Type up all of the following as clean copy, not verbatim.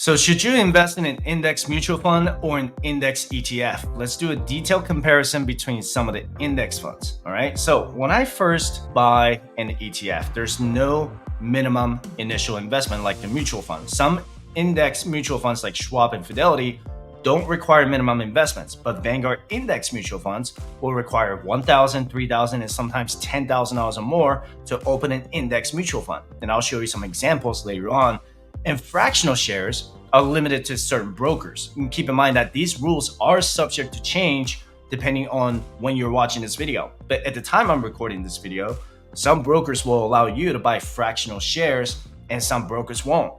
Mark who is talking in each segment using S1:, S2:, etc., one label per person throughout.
S1: So should you invest in an index mutual fund or an index ETF? Let's do a detailed comparison between some of the index funds. All right. So when I first buy an ETF, there's no minimum initial investment like the mutual fund. Some index mutual funds like Schwab and Fidelity don't require minimum investments, but Vanguard index mutual funds will require $1,000, $3,000, and sometimes $10,000 or more to open an index mutual fund. And I'll show you some examples later on. And fractional shares are limited to certain brokers. And keep in mind that these rules are subject to change depending on when you're watching this video. But at the time I'm recording this video, some brokers will allow you to buy fractional shares and some brokers won't.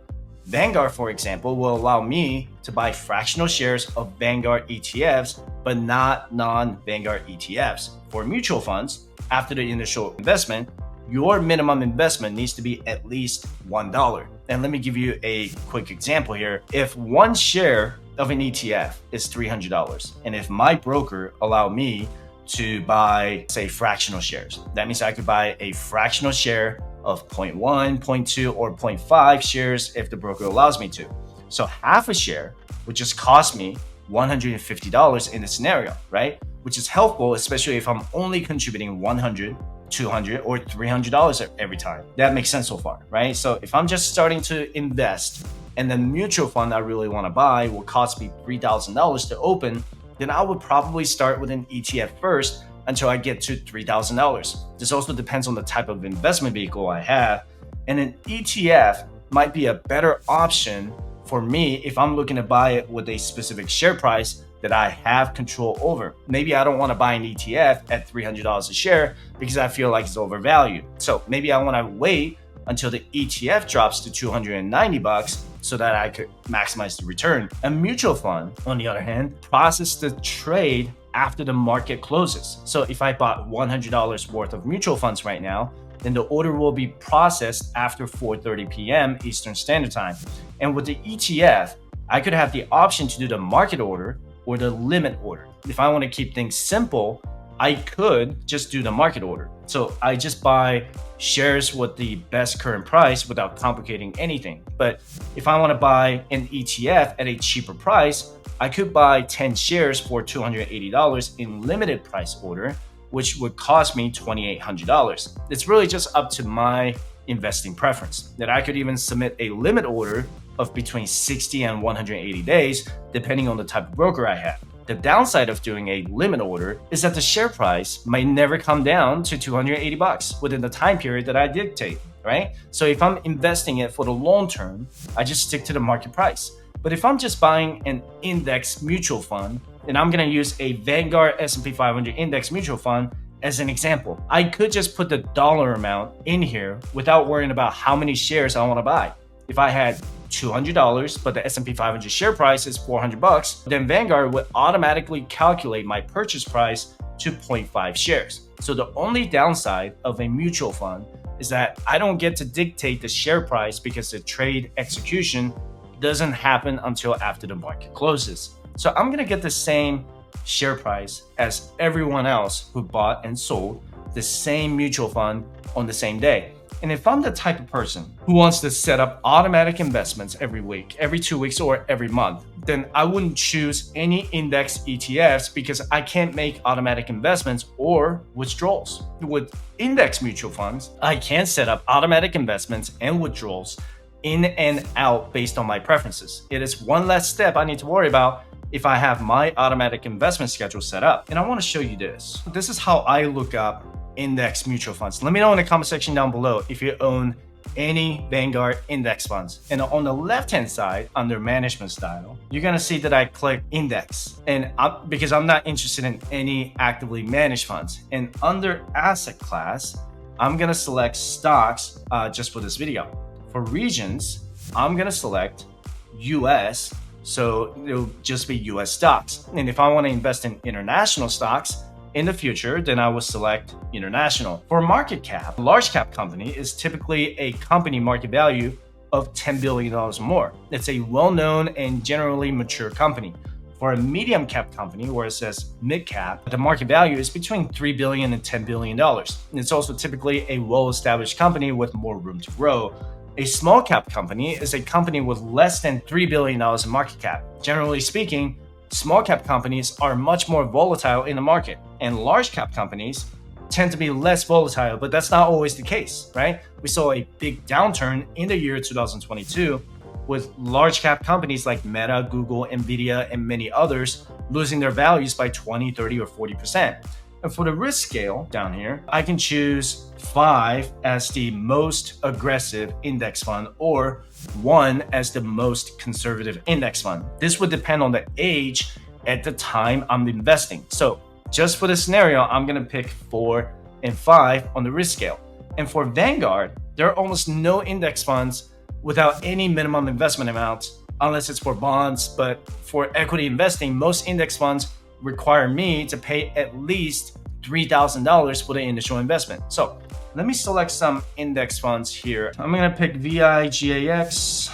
S1: Vanguard, for example, will allow me to buy fractional shares of Vanguard ETFs, but not non-Vanguard ETFs. For mutual funds, after the initial investment, your minimum investment needs to be at least $1. And let me give you a quick example here. If one share of an ETF is $300, and if my broker allowed me to buy, say, fractional shares, that means I could buy a fractional share of 0.1, 0.2, or 0.5 shares if the broker allows me to. So half a share would just cost me $150 in this scenario, right? Which is helpful, especially if I'm only contributing $100, $200, or $300 every time. That makes sense so far, right? So if I'm just starting to invest and the mutual fund I really want to buy will cost me $3,000 to open, then I would probably start with an ETF first until I get to $3,000. This also depends on the type of investment vehicle I have. And an ETF might be a better option for me if I'm looking to buy it with a specific share price that I have control over. Maybe I don't want to buy an ETF at $300 a share because I feel like it's overvalued. So maybe I want to wait until the ETF drops to $290 so that I could maximize the return. A mutual fund, on the other hand, processes the trade after the market closes. So if I bought $100 worth of mutual funds right now, then the order will be processed after 4:30 p.m. Eastern Standard Time. And with the ETF, I could have the option to do the market order or the limit order. If I want to keep things simple, I could just do the market order. So I just buy shares with the best current price without complicating anything. But if I want to buy an ETF at a cheaper price, I could buy 10 shares for $280 in limited price order, which would cost me $2,800. It's really just up to my investing preference. That I could even submit a limit order of between 60 and 180 days, depending on the type of broker I have. The downside of doing a limit order is that the share price might never come down to $280 within the time period that I dictate, right? So if I'm investing it for the long term, I just stick to the market price. But if I'm just buying an index mutual fund, and I'm gonna use a Vanguard S&P 500 index mutual fund as an example, I could just put the dollar amount in here without worrying about how many shares I wanna buy. If I had $200, but the S&P 500 share price is $400, then Vanguard would automatically calculate my purchase price to 0.5 shares. So the only downside of a mutual fund is that I don't get to dictate the share price because the trade execution doesn't happen until after the market closes. So I'm gonna get the same share price as everyone else who bought and sold the same mutual fund on the same day. And if I'm the type of person who wants to set up automatic investments every week, every 2 weeks, or every month, then I wouldn't choose any index ETFs because I can't make automatic investments or withdrawals. With index mutual funds, I can set up automatic investments and withdrawals in and out based on my preferences. It is one less step I need to worry about if I have my automatic investment schedule set up. And I want to show you this. This is how I look up index mutual funds. Let me know in the comment section down below if you own any Vanguard index funds. And on the left-hand side, under management style, you're gonna see that I click index, and because I'm not interested in any actively managed funds. And under asset class, I'm gonna select stocks just for this video. For regions, I'm gonna select US, so it'll just be US stocks. And if I want to invest in international stocks in the future, then I will select international. For market cap, a large cap company is typically a company market value of $10 billion or more. It's a well-known and generally mature company. For a medium cap company, where it says mid cap, the market value is between $3 billion and $10 billion. And it's also typically a well-established company with more room to grow. A small cap company is a company with less than $3 billion in market cap. Generally speaking, small cap companies are much more volatile in the market, and large cap companies tend to be less volatile, but that's not always the case, right? We saw a big downturn in the year 2022 with large cap companies like Meta, Google, Nvidia, and many others losing their values by 20, 30, or 40%. And for the risk scale down here, I can choose 5 as the most aggressive index fund or 1 as the most conservative index fund. This would depend on the age at the time I'm investing. So just for this scenario, I'm gonna pick 4 and 5 on the risk scale. And for Vanguard, there are almost no index funds without any minimum investment amount, unless it's for bonds. But for equity investing, most index funds require me to pay at least $3,000 for the initial investment. So let me select some index funds here. I'm gonna pick VIGAX,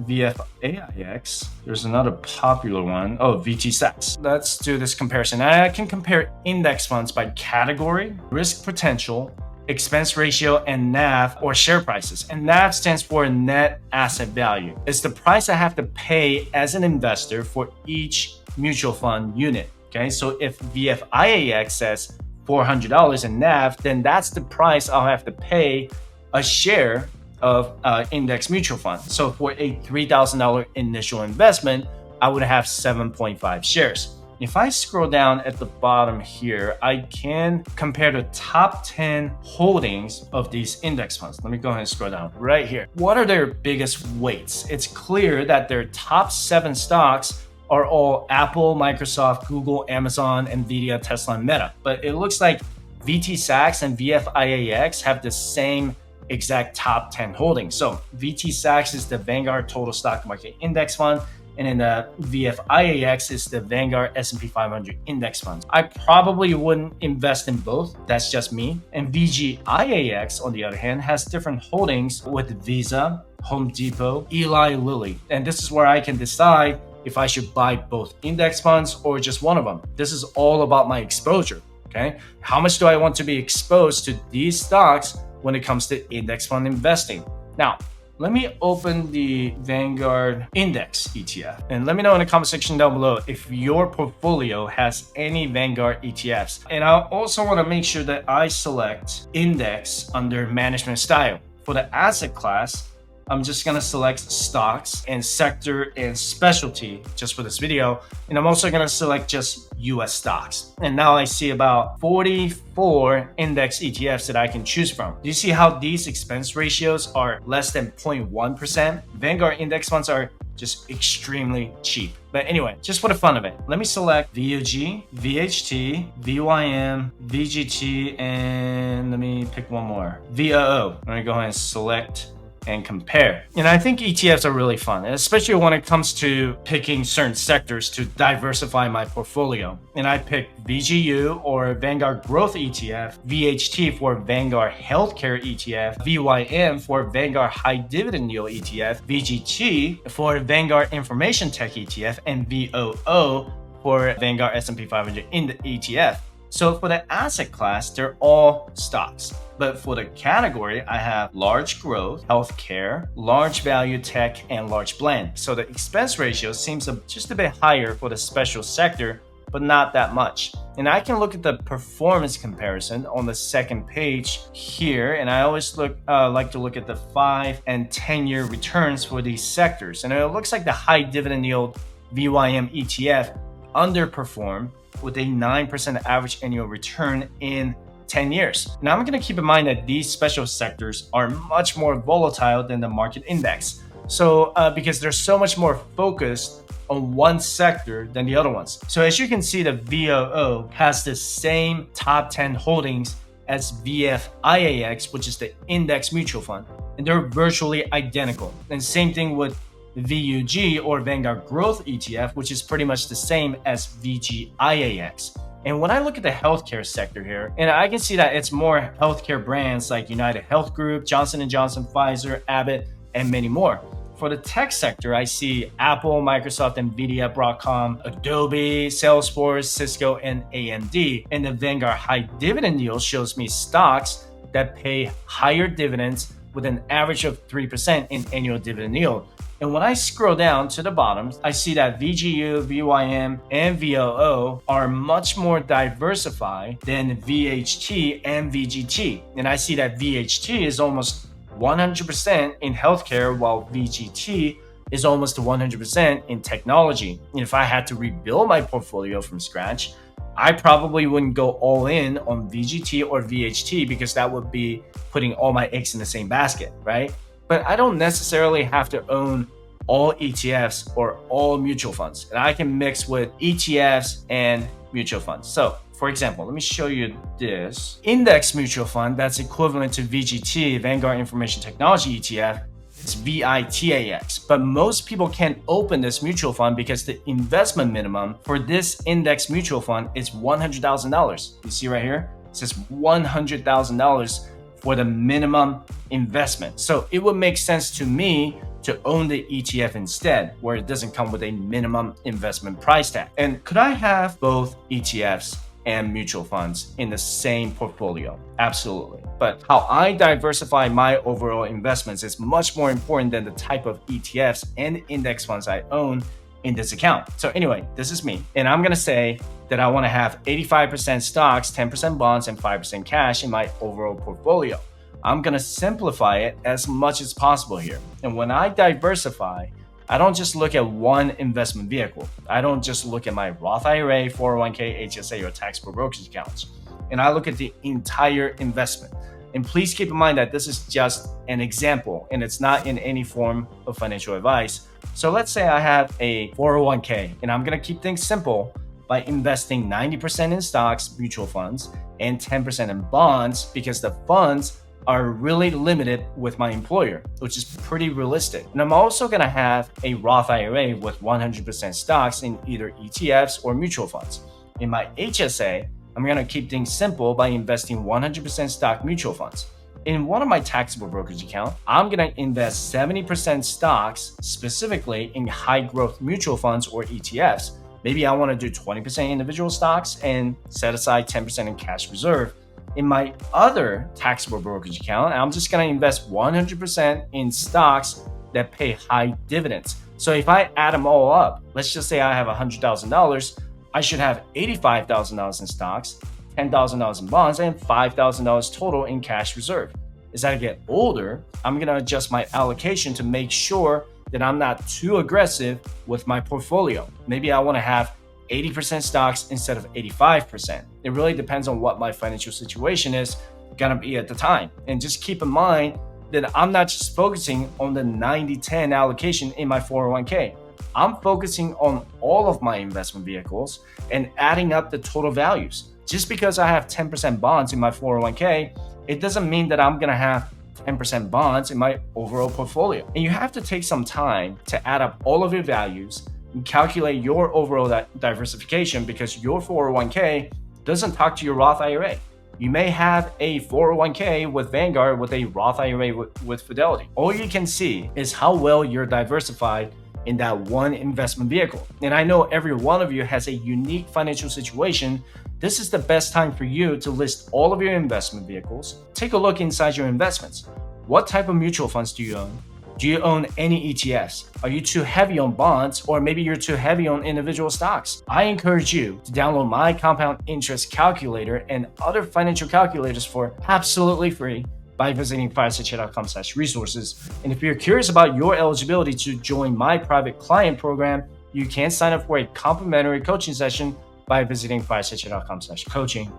S1: VFIAX. There's another popular one. Oh, VTSAX. Let's do this comparison. I can compare index funds by category, risk potential, expense ratio, and NAV or share prices. And NAV stands for net asset value. It's the price I have to pay as an investor for each mutual fund unit. Okay, so if VFIAX says $400 in NAV, then that's the price I'll have to pay a share of index mutual fund. So for a $3,000 initial investment, I would have 7.5 shares. If I scroll down at the bottom here, I can compare the top 10 holdings of these index funds. Let me go ahead and scroll down right here. What are their biggest weights? It's clear that their top 7 stocks are all Apple, Microsoft, Google, Amazon, Nvidia, Tesla, and Meta. But it looks like VTSAX and VFIAX have the same exact top 10 holdings. So VTSAX is the Vanguard Total Stock Market Index Fund, and then the VFIAX is the Vanguard S&P 500 Index Fund. I probably wouldn't invest in both. That's just me. And VGIAX, on the other hand, has different holdings with Visa, Home Depot, Eli Lilly. And this is where I can decide if I should buy both index funds or just one of them. This is all about my exposure, okay? How much do I want to be exposed to these stocks when it comes to index fund investing? Now, let me open the Vanguard Index ETF and let me know in the comment section down below if your portfolio has any Vanguard ETFs. And I also want to make sure that I select index under management style. For the asset class, I'm just gonna select stocks and sector and specialty just for this video. And I'm also gonna select just US stocks. And now I see about 44 index ETFs that I can choose from. Do you see how these expense ratios are less than 0.1%? Vanguard index funds are just extremely cheap. But anyway, just for the fun of it, let me select VUG, VHT, VYM, VGT, and let me pick one more, VOO. I'm gonna go ahead and select and compare. And I think ETFs are really fun, especially when it comes to picking certain sectors to diversify my portfolio. And I picked VGU or Vanguard Growth ETF, VHT for Vanguard Healthcare ETF, VYM for Vanguard High Dividend Yield ETF, VGT for Vanguard Information Tech ETF, and VOO for Vanguard S&P 500 in the ETF. So for the asset class, they're all stocks. But for the category, I have large growth, healthcare, large value tech, and large blend. So the expense ratio seems just a bit higher for the special sector, but not that much. And I can look at the performance comparison on the second page here. And I always like to look at the 5 and 10-year returns for these sectors. And it looks like the high dividend yield VYM ETF underperformed with a 9% average annual return in 10 years. Now I'm going to keep in mind that these special sectors are much more volatile than the market index. So because they're so much more focused on one sector than the other ones. So as you can see, the VOO has the same top 10 holdings as VFIAX, which is the index mutual fund, and they're virtually identical. And same thing with VUG or Vanguard Growth ETF, which is pretty much the same as VGIAX. And when I look at the healthcare sector here, and I can see that it's more healthcare brands like United Health Group, Johnson & Johnson, Pfizer, Abbott, and many more. For the tech sector, I see Apple, Microsoft, Nvidia, Broadcom, Adobe, Salesforce, Cisco, and AMD. And the Vanguard High Dividend Yield shows me stocks that pay higher dividends with an average of 3% in annual dividend yield. And when I scroll down to the bottom, I see that VGU, VYM, and VOO are much more diversified than VHT and VGT. And I see that VHT is almost 100% in healthcare, while VGT is almost 100% in technology. And if I had to rebuild my portfolio from scratch, I probably wouldn't go all in on VGT or VHT because that would be putting all my eggs in the same basket, right? But I don't necessarily have to own all ETFs or all mutual funds. And I can mix with ETFs and mutual funds. So for example, let me show you this index mutual fund that's equivalent to VGT, Vanguard Information Technology ETF. It's VITAX, but most people can't open this mutual fund because the investment minimum for this index mutual fund is $100,000. You see right here, it says $100,000 for the minimum investment. So it would make sense to me to own the ETF instead, where it doesn't come with a minimum investment price tag. And could I have both ETFs and mutual funds in the same portfolio? Absolutely. But how I diversify my overall investments is much more important than the type of ETFs and index funds I own in this account. So anyway, this is me. And I'm going to say that I want to have 85% stocks, 10% bonds, and 5% cash in my overall portfolio. I'm going to simplify it as much as possible here. And when I diversify, I don't just look at one investment vehicle. I don't just look at my Roth IRA, 401k, HSA, or taxable brokerage accounts. And I look at the entire investment. And please keep in mind that this is just an example and it's not in any form of financial advice. So let's say I have a 401k and I'm going to keep things simple by investing 90% in stocks, mutual funds, and 10% in bonds because the funds are really limited with my employer, which is pretty realistic. And I'm also going to have a Roth IRA with 100% stocks in either ETFs or mutual funds. In my HSA, I'm going to keep things simple by investing 100% stock mutual funds. In one of my taxable brokerage accounts, I'm going to invest 70% stocks specifically in high growth mutual funds or ETFs. Maybe I want to do 20% individual stocks and set aside 10% in cash reserve. In my other taxable brokerage account, I'm just going to invest 100% in stocks that pay high dividends. So if I add them all up, let's just say I have $100,000, I should have $85,000 in stocks, $10,000 in bonds, and $5,000 total in cash reserve. As I get older, I'm going to adjust my allocation to make sure that I'm not too aggressive with my portfolio. Maybe I want to have 80% stocks instead of 85%. It really depends on what my financial situation is gonna be at the time. And just keep in mind that I'm not just focusing on the 90-10 allocation in my 401k. I'm focusing on all of my investment vehicles and adding up the total values. Just because I have 10% bonds in my 401k, it doesn't mean that I'm gonna have 10% bonds in my overall portfolio. And you have to take some time to add up all of your values and calculate your overall diversification because your 401k doesn't talk to your Roth IRA. You may have a 401k with Vanguard with a Roth IRA with Fidelity. All you can see is how well you're diversified in that one investment vehicle. And I know every one of you has a unique financial situation. This is the best time for you to list all of your investment vehicles. Take a look inside your investments. What type of mutual funds do you own? Do you own any ETFs? Are you too heavy on bonds, or maybe you're too heavy on individual stocks? I encourage you to download my compound interest calculator and other financial calculators for absolutely free by visiting firesightchat.com/resources. And if you're curious about your eligibility to join my private client program, you can sign up for a complimentary coaching session by visiting firesightchat.com/coaching.